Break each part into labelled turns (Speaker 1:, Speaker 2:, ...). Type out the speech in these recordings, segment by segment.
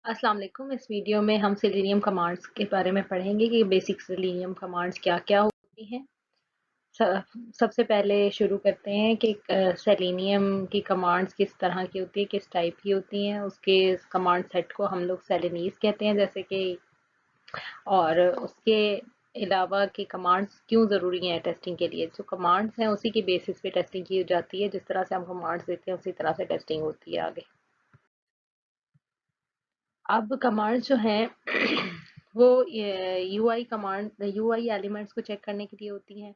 Speaker 1: अस्सलाम वालेकुम। इस वीडियो में हम सेलेनियम कमांड्स के बारे में पढ़ेंगे कि बेसिक सेलेनियम कमांड्स क्या-क्या होती हैं। सबसे पहले शुरू करते हैं कि सेलेनियम की कमांड्स किस तरह की होती है, किस टाइप की होती हैं। उसके कमांड सेट को हम लोग सेलेनीज कहते हैं जैसे कि, और उसके अलावा कि कमांड्स क्यों ज़रूरी हैं टेस्टिंग के लिए। जो कमांड्स हैं उसी की बेसिस पे टेस्टिंग की जाती है। जिस तरह से हम कमांड्स देते हैं उसी तरह से टेस्टिंग होती है आगे। अब कमांड्स जो हैं वो यूआई कमांड यूआई एलिमेंट्स को चेक करने के लिए होती हैं।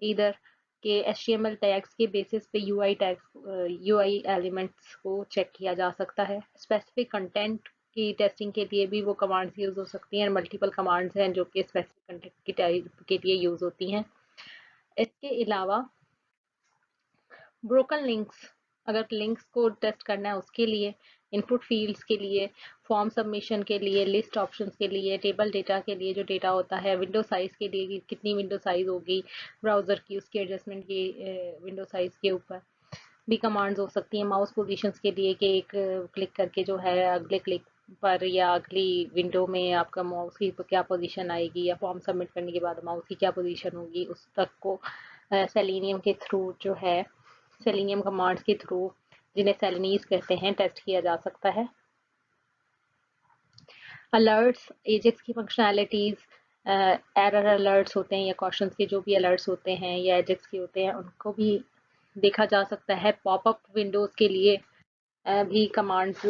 Speaker 1: इधर के एचटीएमएल टैग्स के बेसिस पे यूआई एलिमेंट्स को चेक किया जा सकता है। स्पेसिफिक कंटेंट की टेस्टिंग के लिए भी वो कमांड्स यूज़ हो सकती हैं। मल्टीपल कमांड्स हैं जो कि स्पेसिफिक कंटेंट की टाइप के लिए यूज़ होती हैं। इसके अलावा ब्रोकन लिंक्स, अगर लिंक्स को टेस्ट करना है उसके लिए, इनपुट फील्ड्स के लिए, फॉर्म सबमिशन के लिए, लिस्ट ऑप्शंस के लिए, टेबल डेटा के लिए जो डेटा होता है, विंडो साइज़ के लिए कि कितनी विंडो साइज़ होगी ब्राउज़र की, उसकी एडजस्टमेंट की विंडो साइज़ के ऊपर भी कमांड्स हो सकती हैं। माउस पोजीशंस के लिए कि एक क्लिक करके जो है अगले क्लिक पर या अगली विंडो में आपका माउस की क्या पोजीशन आएगी, या फॉर्म सबमिट करने के बाद माउस की क्या पोजीशन होगी, उस तक को सेलेनियम के थ्रू जो है, सेलेनियम कमांड्स के थ्रू, जिन्हें सेलेनीज कहते हैं, टेस्ट किया जा सकता है। अलर्ट्स, एजेक्स की फंक्शनैलिटीज, एरर अलर्ट्स होते हैं या क्वेश्चंस के जो भी अलर्ट्स होते हैं या एजेक्स के होते हैं, उनको भी देखा जा सकता है। पॉपअप विंडोज के लिए भी कमांड्स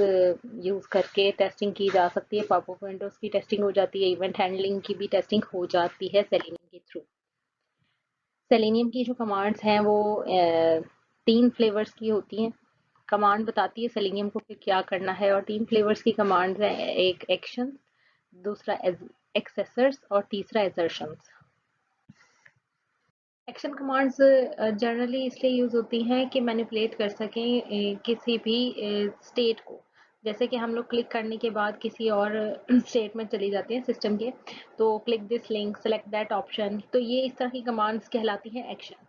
Speaker 1: यूज़ करके टेस्टिंग की जा सकती है। पॉपअप विंडोज की टेस्टिंग हो जाती है, इवेंट हैंडलिंग की भी टेस्टिंग हो जाती है सेलेनियम के थ्रू। सेलेनियम की जो कमांड्स हैं वो 3 फ्लेवर्स की होती हैं। कमांड बताती है सेलेनियम को कि क्या करना है, और 3 फ्लेवर्स की कमांड्स हैं, एक एक्शन, दूसरा एक्सेसर्स और तीसरा एजर्शंस। एक्शन कमांड्स जनरली इसलिए यूज़ होती हैं कि मैनिपुलेट कर सकें किसी भी स्टेट को। जैसे कि हम लोग क्लिक करने के बाद किसी और स्टेट में चली जाते हैं सिस्टम के, तो click this link, select that option, तो ये इस तरह की कमांड्स कहलाती हैं एक्शन।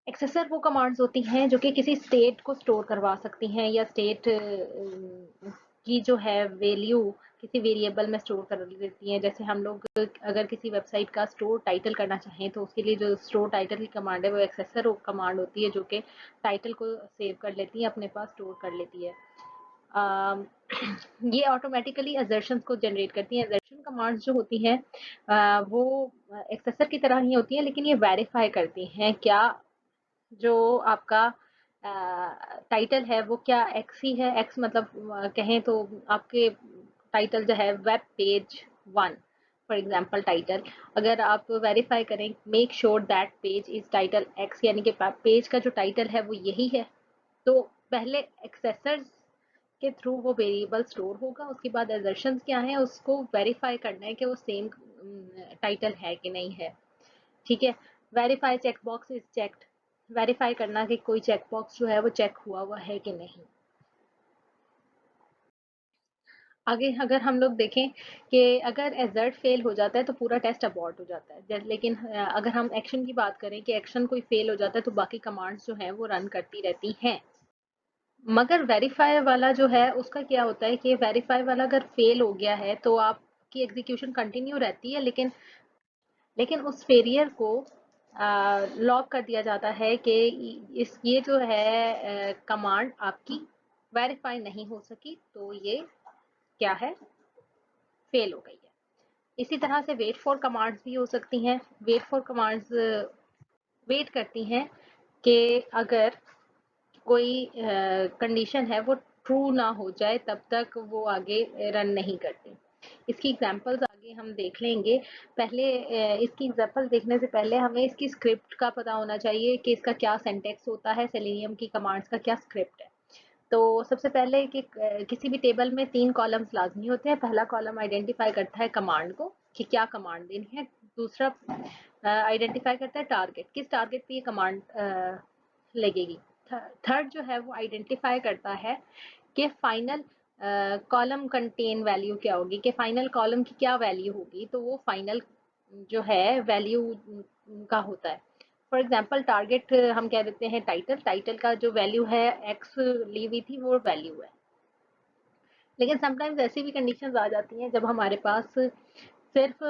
Speaker 1: एक्सेसर वो कमांड्स होती हैं जो कि किसी स्टेट को स्टोर करवा सकती हैं, या स्टेट की जो है वैल्यू किसी वेरिएबल में स्टोर कर देती हैं। जैसे हम लोग अगर किसी वेबसाइट का स्टोर टाइटल करना चाहें तो उसके लिए जो स्टोर टाइटल की कमांड है वो एक्सेसर कमांड होती है, जो कि टाइटल को सेव कर लेती है, अपने पास स्टोर कर लेती है। अम, ये ऑटोमेटिकली असर्शंस को जनरेट करती हैं। असर्शन कमांड्स जो होती हैं वो एक्सेसर की तरह ही होती हैं, लेकिन ये वेरीफाई करती हैं क्या जो आपका टाइटल है वो क्या एक्स ही है। एक्स मतलब कहें तो आपके टाइटल जो है web page 1 for example title, अगर आप वेरीफाई करें make sure that page is title x, यानी कि पेज का जो टाइटल है वो यही है, तो पहले एक्सेसर्स के थ्रू वो वेरिएबल स्टोर होगा। उसके बाद असर्शंस क्या है, उसको वेरीफाई करना है कि वो सेम टाइटल है कि नहीं है। ठीक है, verify check box is checked, verify करना कि कोई चेक बॉक्स जो है वो चेक हुआ हुआ है कि नहीं। आगे अगर हम लोग देखें कि अगर एजर्ट फेल हो जाता है तो पूरा टेस्ट अबॉर्ट हो जाता है। लेकिन अगर हम एक्शन की बात करें कि एक्शन कोई फेल हो जाता है तो बाकी कमांड्स जो हैं वो रन करती रहती हैं। मगर वेरीफाई वाला जो है उसका क्या होता है कि वेरीफाई वाला अगर फेल हो गया है तो आपकी एग्जीक्यूशन कंटिन्यू रहती है, लेकिन उस फेलियर को लॉक कर दिया जाता है कि इस ये जो है कमांड आपकी वेरीफाई नहीं हो सकी, तो ये क्या है, फेल हो गई है। इसी तरह से वेट फॉर कमांड्स भी हो सकती हैं। वेट फॉर कमांड्स वेट करती हैं कि अगर कोई कंडीशन है वो ट्रू ना हो जाए तब तक वो आगे रन नहीं करती। इसकी एग्जांपल्स आगे हम देख लेंगे। पहले इसकी एग्जांपल देखने से पहले हमें इसकी स्क्रिप्ट का पता होना चाहिए कि इसका क्या सिंटैक्स होता है, सेलेनियम की कमांड्स का क्या स्क्रिप्ट है। तो सबसे पहले कि किसी भी टेबल में 3 कॉलम्स लाजमी होते हैं। पहला कॉलम आइडेंटिफाई करता है कमांड को कि क्या कमांड देनी है। दूसरा आइडेंटिफाई करता है टारगेट, किस टारगेट पे ये कमांड लगेगी। थर्ड जो है वो आइडेंटिफाई करता है कि फाइनल कॉलम कंटेन वैल्यू क्या होगी, कि फाइनल कॉलम की क्या वैल्यू होगी, तो वो फाइनल जो है वैल्यू का होता है। फॉर एग्जांपल टारगेट हम कह देते हैं टाइटल, टाइटल का जो वैल्यू है एक्स ली हुई थी वो वैल्यू है। लेकिन समटाइम्स ऐसी भी कंडीशंस आ जाती हैं जब हमारे पास सिर्फ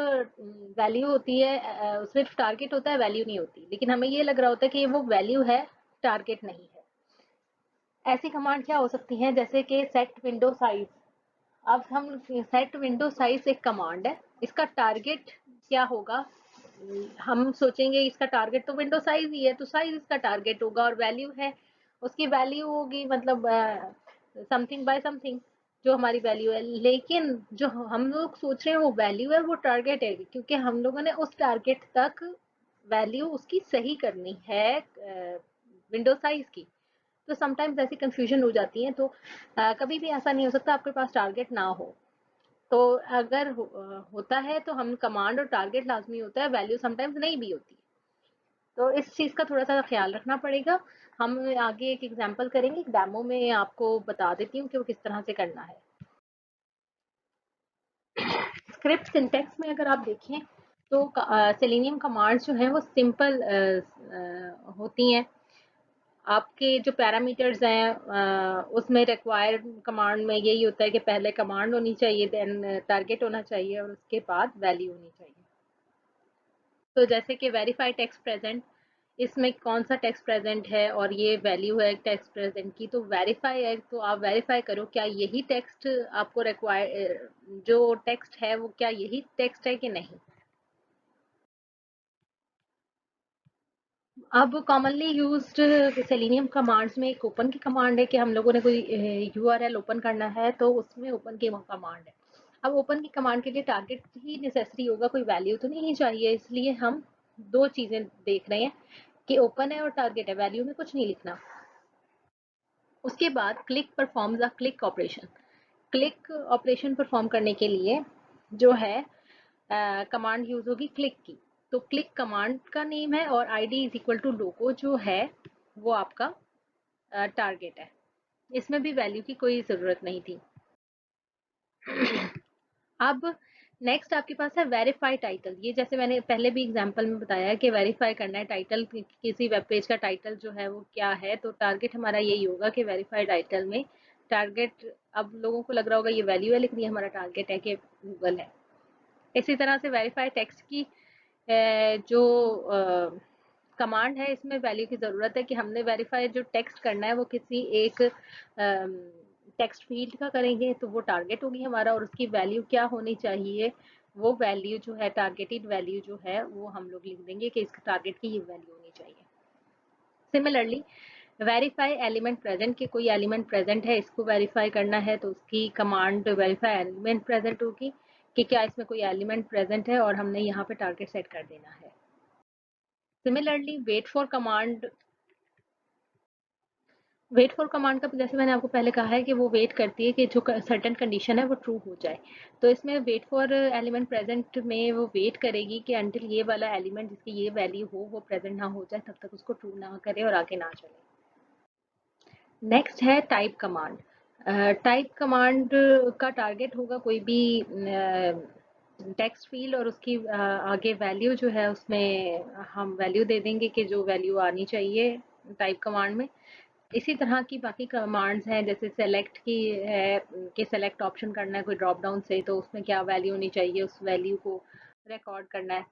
Speaker 1: वैल्यू होती है, सिर्फ टारगेट होता है, वैल्यू नहीं होती, लेकिन हमें ये लग रहा होता है कि वो वैल्यू है, टारगेट नहीं है। ऐसी कमांड क्या हो सकती हैं, जैसे कि सेट विंडो साइज। अब हम सेट विंडो साइज एक कमांड है, इसका टारगेट क्या होगा? हम सोचेंगे इसका टारगेट तो विंडो साइज ही है, तो साइज इसका टारगेट होगा, और वैल्यू है, उसकी वैल्यू होगी मतलब समथिंग बाय समथिंग, जो हमारी वैल्यू है। लेकिन जो हम लोग सोच रहे हैं वो वैल्यू है, वो टारगेट है, क्योंकि हम लोगों ने उस टारगेट तक वैल्यू उसकी सही करनी है विंडो साइज की। तो समटाइम्स ऐसी कंफ्यूजन हो जाती है। तो कभी भी ऐसा नहीं हो सकता आपके पास टारगेट ना हो। तो अगर होता है तो हम कमांड और टारगेट लाजमी होता है, वैल्यू समटाइम्स नहीं भी होती। तो इस चीज़ का थोड़ा-सा ख्याल रखना पड़ेगा। हम आगे एक एग्जांपल करेंगे, एक डेमो में आपको बता देती हूँ कि वो किस तरह से करना है। स्क्रिप्ट सिंटैक्स में अगर आप देखें तो सेलेनियम कमांड्स जो हैं वो सिंपल होती हैं। आपके जो पैरामीटर्स हैं उसमें रिक्वायर्ड कमांड में यही होता है कि पहले कमांड होनी चाहिए, देन टारगेट होना चाहिए, और उसके बाद वैल्यू होनी चाहिए। तो जैसे कि वेरीफाई टेक्स्ट प्रेजेंट, इसमें कौन सा टेक्स्ट प्रेजेंट है और ये वैल्यू है टेक्स्ट प्रेजेंट की, तो वेरीफाई है तो आप वेरीफाई करो क्या यही टेक्स्ट आपको रिक्वायर, जो टेक्स्ट है वो क्या यही टेक्स्ट है कि नहीं। अब कॉमनली यूज्ड सेलेनियम कमांड्स में एक ओपन की कमांड है कि हम लोगों ने कोई यूआरएल ओपन करना है, तो उसमें ओपन की कमांड है। अब ओपन की कमांड के लिए टारगेट ही नेसेसरी होगा, कोई वैल्यू तो नहीं चाहिए, इसलिए हम दो चीजें देख रहे हैं कि ओपन है और टारगेट है, वैल्यू में कुछ नहीं लिखना। उसके बाद click performs a click operation. Click operation perform करने के लिए जो है कमांड यूज होगी क्लिक की। तो क्लिक कमांड का नेम है और id इज इक्वल टू लोगो जो है वो आपका टारगेट है। इसमें भी वैल्यू की कोई ज़रूरत नहीं थी। अब नेक्स्ट आपके पास है वेरीफाई टाइटल। ये जैसे मैंने पहले भी एग्जांपल में बताया है कि वेरीफाई करना है टाइटल, किसी वेब पेज का टाइटल जो है वो क्या है, तो टारगेट हमारा यही होगा कि वेरीफाई टाइटल में टारगेट, अब लोगों को लग रहा होगा ये वैल्यू है, लेकिन ये हमारा टारगेट है कि गूगल है। इसी तरह से वेरीफाई टेक्स्ट की जो कमांड है, इसमें वैल्यू की ज़रूरत है कि हमने वेरीफाई जो टेक्स्ट करना है वो किसी एक टेक्स्ट फील्ड का करेंगे, तो वो टारगेट होगी हमारा, और उसकी वैल्यू क्या होनी चाहिए, वो वैल्यू जो है टारगेटेड वैल्यू जो है वो हम लोग लिख देंगे कि इसका टारगेट की ये वैल्यू होनी चाहिए। सिमिलरली वेरीफाई एलिमेंट प्रेजेंट, के कोई एलिमेंट प्रेजेंट है, इसको वेरीफाई करना है, तो उसकी कमांड वेरीफाई एलिमेंट प्रेजेंट होगी कि क्या इसमें कोई एलिमेंट प्रेजेंट है, और हमने यहाँ पे टारगेट सेट कर देना है। सिमिलरली वेट फॉर कमांड का जैसे मैंने आपको पहले कहा है कि वो वेट करती है कि जो सर्टेन कंडीशन है वो ट्रू हो जाए। तो इसमें वेट फॉर एलिमेंट प्रेजेंट में वो वेट करेगी कि अंटिल ये वाला एलिमेंट जिसकी ये वैल्यू हो वो प्रेजेंट ना हो जाए, तब तक उसको ट्रू ना करे और आगे ना चले। नेक्स्ट है टाइप कमांड। टाइप कमांड का टारगेट होगा कोई भी टेक्स्ट फील्ड, और उसकी आगे वैल्यू जो है उसमें हम वैल्यू दे देंगे कि जो वैल्यू आनी चाहिए टाइप कमांड में। इसी तरह की बाकी कमांड्स हैं, जैसे सेलेक्ट की है कि सेलेक्ट ऑप्शन करना है कोई ड्रॉप डाउन से, तो उसमें क्या वैल्यू होनी चाहिए, उस वैल्यू को रिकॉर्ड करना है।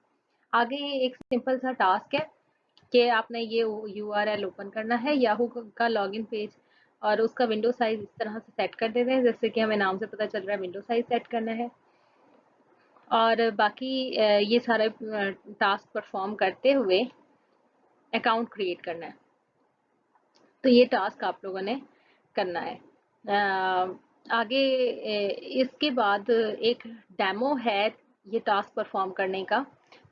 Speaker 1: आगे एक सिंपल सा टास्क है कि आपने ये यूआरएल ओपन करना है याहू का लॉगिन पेज, और उसका विंडो साइज इस तरह से सेट कर देते हैं जैसे कि हमें नाम से पता चल रहा है विंडो साइज सेट करना है। और बाकी ये सारे टास्क परफॉर्म करते हुए अकाउंट क्रिएट करना है। तो ये टास्क आप लोगों ने करना है। आगे इसके बाद एक डेमो है ये टास्क परफॉर्म करने का,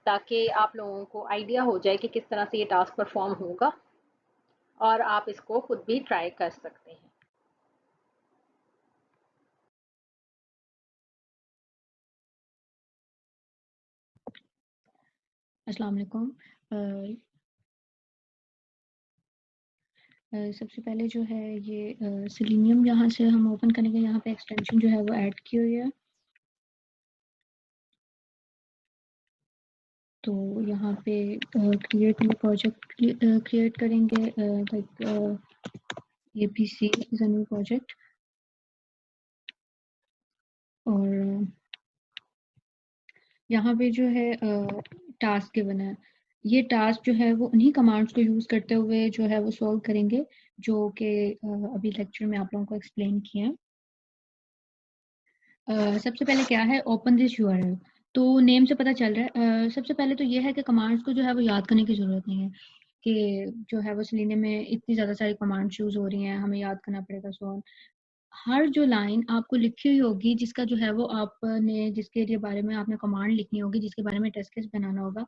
Speaker 1: ताकि आप लोगों को आइडिया हो जाए कि किस तरह से ये टास्क परफॉर्म होगा, और आप इसको खुद भी ट्राई कर सकते हैं।
Speaker 2: अस्सलाम वालेकुम। सबसे पहले जो है ये सेलेनियम यहाँ से हम ओपन करेंगे, यहाँ पे एक्सटेंशन जो है वो ऐड की हुई है। तो यहाँ पे क्रिएट न्यू प्रोजेक्ट क्रिएट करेंगे, like ABC is a new project. और यहाँ पे जो है टास्क गिवन है, ये टास्क जो है वो उन्हीं कमांड्स को यूज करते हुए जो है वो सॉल्व करेंगे, जो कि अभी लेक्चर में आप लोगों को एक्सप्लेन किया है। सबसे पहले क्या है, ओपन दिस यूआरएल। तो नेम से पता चल रहा है, सबसे पहले तो ये है कि कमांड्स को जो है वो याद करने की जरूरत नहीं है, कि जो है वो सेलेनियम में इतनी ज़्यादा सारी कमांड्स यूज़ हो रही हैं, हमें याद करना पड़ेगा। सो हर जो लाइन आपको लिखी हुई होगी, जिसका जो है वो आपने जिसके लिए बारे में आपने कमांड लिखनी होगी, जिसके बारे में टेस्ट केस बनाना होगा,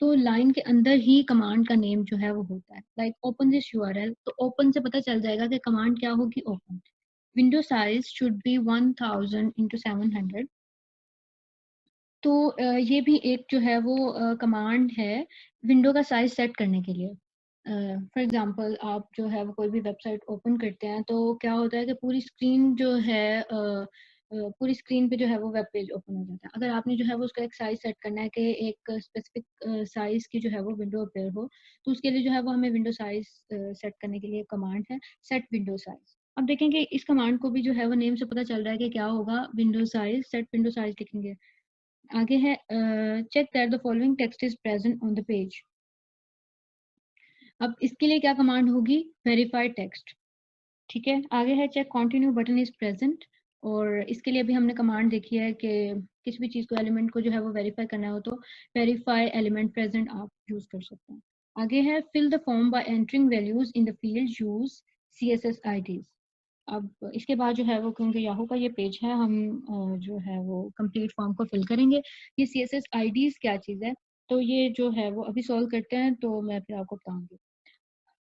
Speaker 2: तो लाइन के अंदर ही कमांड का नेम जो है वो होता है। लाइक ओपन दिस यूआरएल, तो ओपन से पता चल जाएगा कि कमांड क्या होगी, open. Window size should be 1000 into 700। तो ये भी एक जो है वो कमांड है विंडो का साइज सेट करने के लिए। फॉर एग्जांपल आप जो है वो कोई भी वेबसाइट ओपन करते हैं, तो क्या होता है कि पूरी स्क्रीन जो है पूरी स्क्रीन पे जो है वो वेब पेज ओपन हो जाता है। अगर आपने जो है वो उसका एक साइज सेट करना है कि एक स्पेसिफिक साइज की जो है वो विंडो अपेयर हो, तो उसके लिए जो है वो हमें विंडो साइज सेट करने के लिए कमांड है सेट विंडो साइज। अब देखेंगे इस कमांड को भी जो है वो नेम से पता चल रहा है कि क्या होगा, window size, set window size लिखेंगे। आगे है check that the following text is present on the page. अब इसके लिए क्या कमांड होगी, वेरीफाई टेक्स्ट। ठीक है, आगे है check continue button is present, और इसके लिए भी हमने कमांड देखी है कि किसी भी चीज को, एलिमेंट को जो है वो वेरीफाई करना हो तो वेरीफाई एलिमेंट प्रेजेंट आप यूज कर सकते हैं। आगे है fill the form by entering values in the field use CSS IDs। अब इसके बाद जो है वो, क्योंकि याहू का ये पेज है, हम जो है वो कंप्लीट फॉर्म को फिल करेंगे। ये CSS IDs क्या चीज़ है, तो ये जो है वो अभी सॉल्व करते हैं, तो मैं फिर आपको बताऊंगी।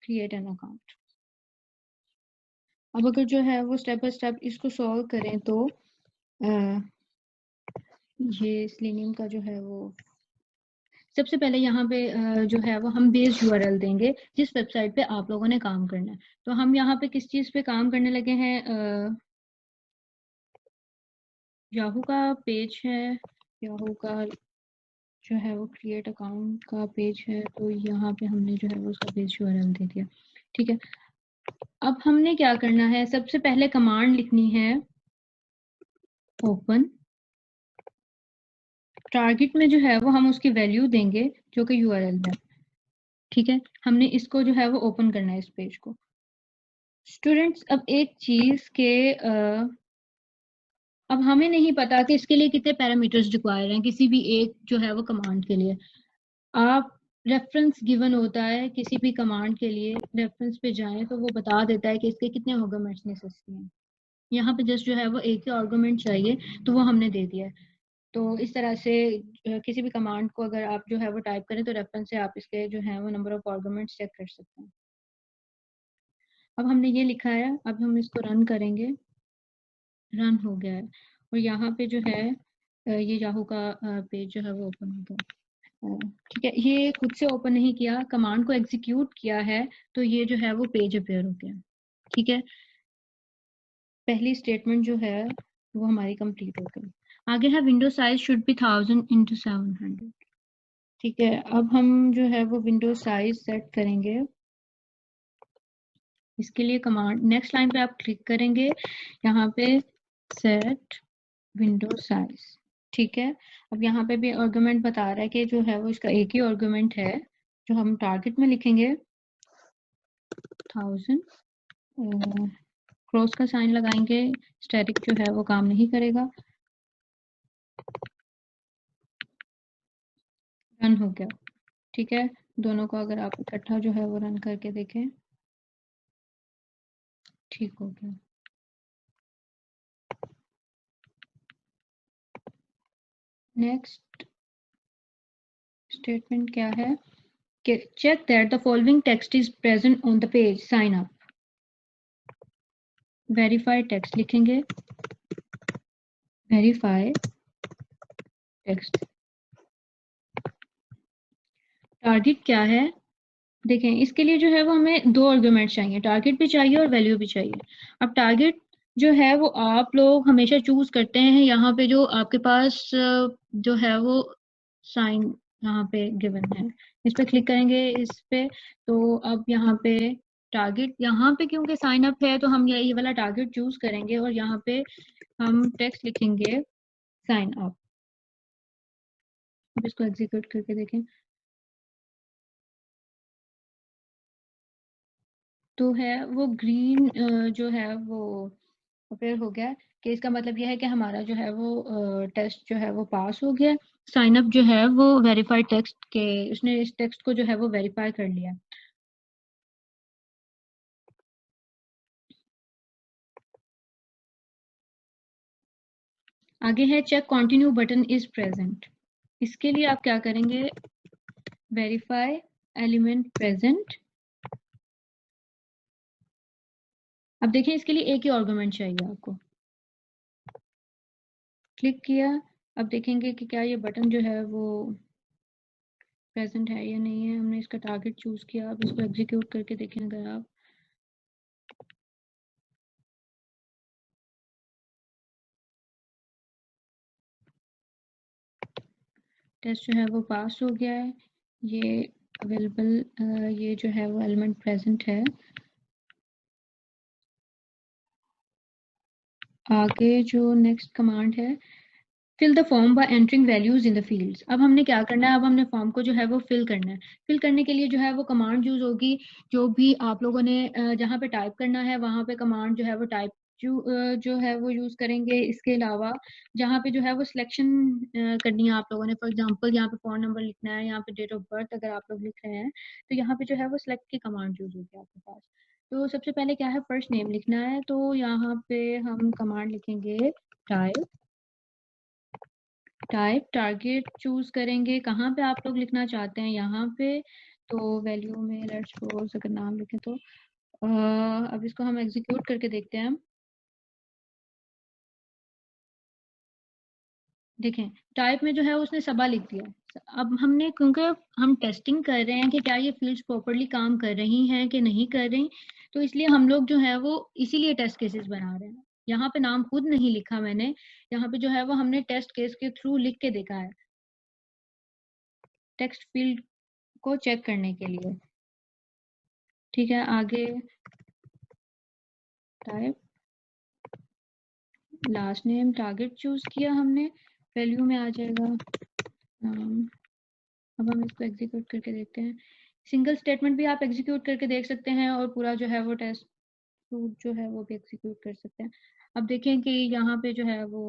Speaker 2: Create an account. अब अगर जो है वो स्टेप बाय स्टेप इसको सॉल्व करें, तो ये सेलेनियम का जो है वो सबसे पहले यहाँ पे जो है वो हम बेस URL देंगे जिस वेबसाइट पे आप लोगों ने काम करना है। तो हम यहाँ पे किस चीज़ पे काम करने लगे हैं, याहू का पेज है, याहू का जो है वो क्रिएट अकाउंट का पेज है, तो यहाँ पे हमने जो है वो उसका पेज URL दे दिया। ठीक है, अब हमने क्या करना है, सबसे पहले कमांड लिखनी है ओपन। टारगेट में जो है वो हम उसकी वैल्यू देंगे जो कि URL है। ठीक है, हमने इसको जो है वो ओपन करना है इस पेज को। स्टूडेंट्स, अब एक चीज के अब हमें नहीं पता कि इसके लिए कितने पैरामीटर्स रिक्वायर हैं किसी भी एक जो है वो कमांड के लिए। आप रेफरेंस गिवन होता है किसी भी कमांड के लिए, रेफरेंस पे जाएं तो वो बता देता है कि इसके कितने आर्गुमेंट्स नेसेसरी हैं। यहाँ पे जस्ट जो है वो एक ही आर्गुमेंट चाहिए, तो वो हमने दे दिया है। तो इस तरह से किसी भी कमांड को अगर आप जो है वो टाइप करें, तो रेफरेंस से आप इसके जो है वो नंबर ऑफ आर्गुमेंट्स चेक कर सकते हैं। अब हमने ये लिखा है, अब हम इसको रन करेंगे। रन हो गया है, और यहाँ पे जो है ये याहू का पेज जो है वो ओपन हो गया। ठीक है, ये खुद से ओपन नहीं किया, कमांड को एग्जीक्यूट किया है, तो ये जो है वो पेज अपेयर हो गया। ठीक है, पहली स्टेटमेंट जो है वो हमारी कंप्लीट हो गई। आगे है window size should be 1000 into 700। ठीक है, अब हम जो है वो विंडो साइज सेट करेंगे। इसके लिए कमांड नेक्स्ट लाइन पे आप क्लिक करेंगे, यहाँ पे सेट विंडो साइज। ठीक है, अब यहाँ पे भी आर्गुमेंट बता रहा है कि जो है वो इसका एक ही आर्गुमेंट है, जो हम टारगेट में लिखेंगे 1000, क्रॉस का साइन लगाएंगे, स्टैटिक जो है वो काम नहीं करेगा। रन हो गया। ठीक है, दोनों को अगर आप इकट्ठा जो है वो रन करके देखें, ठीक हो गया। नेक्स्ट स्टेटमेंट क्या है कि check that the following text is present on the page, sign up. Verify text लिखेंगे, वेरीफाई टेक्स्ट। टारगेट क्या है, देखें इसके लिए जो है वो हमें दो आर्गुमेंट चाहिए, टारगेट भी चाहिए और वैल्यू भी चाहिए। अब टारगेट जो है वो आप लोग हमेशा चूज करते हैं, यहाँ पे जो आपके पास जो है वो साइन यहाँ पे गिवन है, इस पे क्लिक करेंगे इस पे, तो अब यहाँ पे टारगेट यहाँ पे क्योंकि साइन अप है तो हम ये वाला टारगेट चूज करेंगे और यहाँ पे हम टेक्स्ट लिखेंगे साइन अप। अब इसको एग्जीक्यूट करके देखें तो है वो ग्रीन जो है वो अपेयर हो गया कि इसका मतलब यह है कि हमारा जो है वो टेस्ट जो है वो पास हो गया। साइन अप जो है वो वेरीफाइड टेक्स्ट के उसने इस टेक्स्ट को जो है वो वेरीफाई कर लिया। आगे है check continue button is present. इसके लिए आप क्या करेंगे, वेरीफाई एलिमेंट प्रेजेंट। अब देखें इसके लिए एक ही आर्गुमेंट चाहिए आपको। क्लिक किया, अब देखेंगे कि क्या ये बटन जो है वो प्रेजेंट है या नहीं है। हमने इसका टारगेट चूज किया। अब इसको एग्जीक्यूट करके देखें अगर आप, टेस्ट जो है वो पास हो गया है। ये अवेलेबल ये जो है वो एलिमेंट प्रेजेंट है। आगे जो नेक्स्ट कमांड है, fill the form by entering values in the fields. अब हमने क्या करना है, अब हमने फॉर्म को जो है वो फिल करना है। फिल करने के लिए जो है वो कमांड यूज होगी जो भी आप लोगों ने जहाँ पे टाइप करना है वहाँ पे कमांड जो है वो टाइप जो है वो यूज करेंगे। इसके अलावा जहाँ पे जो है वो सिलेक्शन करनी है आप लोगों ने, फॉर एग्जांपल यहाँ पे फोन नंबर लिखना है, यहाँ पे डेट ऑफ बर्थ अगर आप लोग लिख रहे हैं तो यहाँ पे जो है वो सिलेक्ट की कमांड यूज होगी आपके पास। तो सबसे पहले क्या है, फर्स्ट नेम लिखना है, तो यहाँ पे हम कमांड लिखेंगे टाइप। टाइप टारगेट चूज करेंगे कहाँ पे आप लोग लिखना चाहते हैं, यहाँ पे। तो वैल्यू में लेट्स सपोज अगर नाम लिखें तो अब इसको हम एग्जीक्यूट करके देखते हैं। देखें टाइप में जो है उसने सबा लिख दिया। अब हमने क्योंकि हम टेस्टिंग कर रहे हैं कि क्या ये फील्ड्स प्रॉपरली काम कर रही हैं कि नहीं कर रही, तो इसलिए हम लोग जो है वो इसीलिए टेस्ट केसेस बना रहे हैं। यहाँ पे नाम खुद नहीं लिखा मैंने, यहाँ पे जो है वो हमने टेस्ट केस के थ्रू लिख के देखा है टेक्स्ट फील्ड को चेक करने के लिए। ठीक है, आगे type last name target choose किया हमने, वैल्यू में आ जाएगा नाम। अब हम इसको एग्जीक्यूट करके देखते हैं। सिंगल स्टेटमेंट भी आप एग्जीक्यूट करके देख सकते हैं और पूरा जो है वो टेस्ट सूट जो है वो भी एग्जीक्यूट कर सकते हैं। अब देखें कि यहाँ पे जो है वो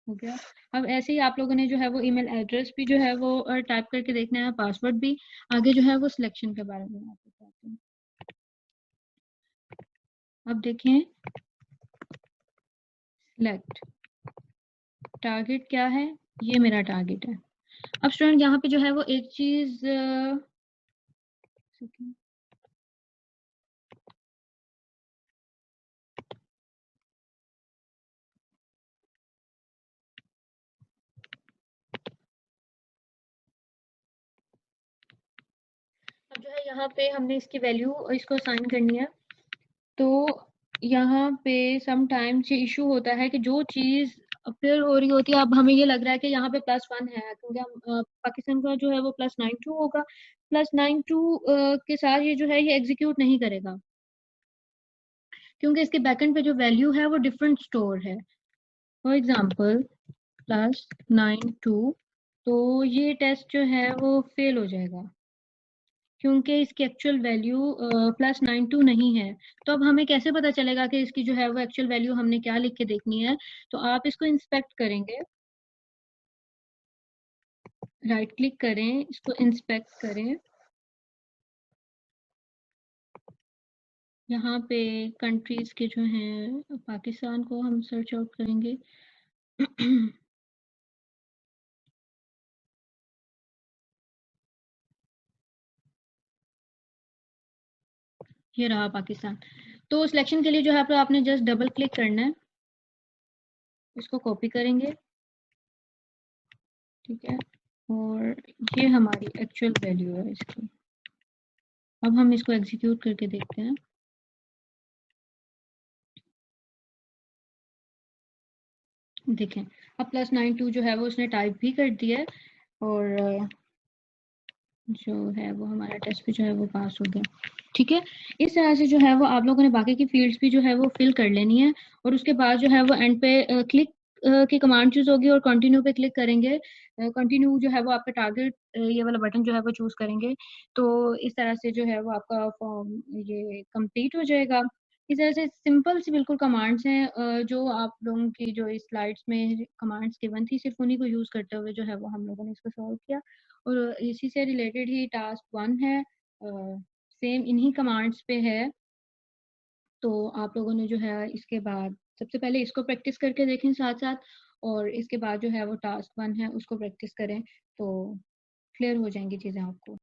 Speaker 2: हो गया। अब ऐसे ही आप लोगों ने जो है वो ईमेल एड्रेस भी जो है वो टाइप करके देखना है, पासवर्ड भी। आगे जो है वो सिलेक्शन के बारे में आप बताते हैं। अब देखें सिलेक्ट टारगेट क्या है, ये मेरा टारगेट है। अब स्टूडेंट यहाँ पे जो है वो एक चीज अब जो है यहाँ पे हमने इसकी वैल्यू इसको असाइन करनी है। तो यहाँ पे सम टाइम्स ये इशू होता है कि जो चीज अपेयर हो रही होती है, अब हमें ये लग रहा है कि यहाँ पे +1 है क्योंकि हम पाकिस्तान का जो है वो +92 होगा। +92 के साथ ये जो है ये एग्जीक्यूट नहीं करेगा क्योंकि इसके बैकएंड पे जो वैल्यू है वो डिफरेंट स्टोर है। फॉर एग्जाम्पल +92, तो ये टेस्ट जो है वो फेल हो जाएगा क्योंकि इसकी एक्चुअल वैल्यू +92 नहीं है। तो अब हमें कैसे पता चलेगा कि इसकी जो है वो एक्चुअल वैल्यू हमने क्या लिख के देखनी है। तो आप इसको इंस्पेक्ट करेंगे, राइट क्लिक करें, इसको इंस्पेक्ट करें। यहाँ पे कंट्रीज के जो हैं पाकिस्तान को हम सर्च आउट करेंगे। ये रहा पाकिस्तान। तो सिलेक्शन के लिए जो है आपने जस्ट डबल क्लिक करना है, इसको कॉपी करेंगे। ठीक है, और ये हमारी एक्चुअल वैल्यू है इसकी। अब हम इसको एग्जीक्यूट करके देखते हैं। देखें अब +92 जो है वो उसने टाइप भी कर दिया है और जो है वो हमारा टेस्ट भी जो है वो पास हो गया। ठीक है? इस तरह से जो है वो आप लोगों ने बाकी की फ़ील्ड्स भी जो है वो फ़िल कर लेनी है और उसके बाद जो है वो एंड पे क्लिक की कमांड चूज़ होगी और कंटिन्यू पे क्लिक करेंगे। कंटिन्यू जो है वो आपका टारगेट ये वाला बटन जो है वो चूज़ करेंगे। तो इस तरह से जो है वो आपका फॉर्म ये कंप्लीट हो जाएगा। इस तरह से सिंपल सी बिल्कुल कमांड्स हैं जो आप लोगों की जो इस स्लाइड्स में कमांड्स गिवन थी सिर्फ़ उन्हीं को यूज़ करते हुए जो है वो हम लोगों ने इसको सॉल्व किया। और इसी से रिलेटेड ही टास्क 1 है सेम इन्हीं कमांड्स पे है। तो आप लोगों ने जो है इसके बाद सबसे पहले इसको प्रैक्टिस करके देखें साथ-साथ और इसके बाद जो है वो टास्क 1 है उसको प्रैक्टिस करें, तो क्लियर हो जाएँगी चीज़ें आपको।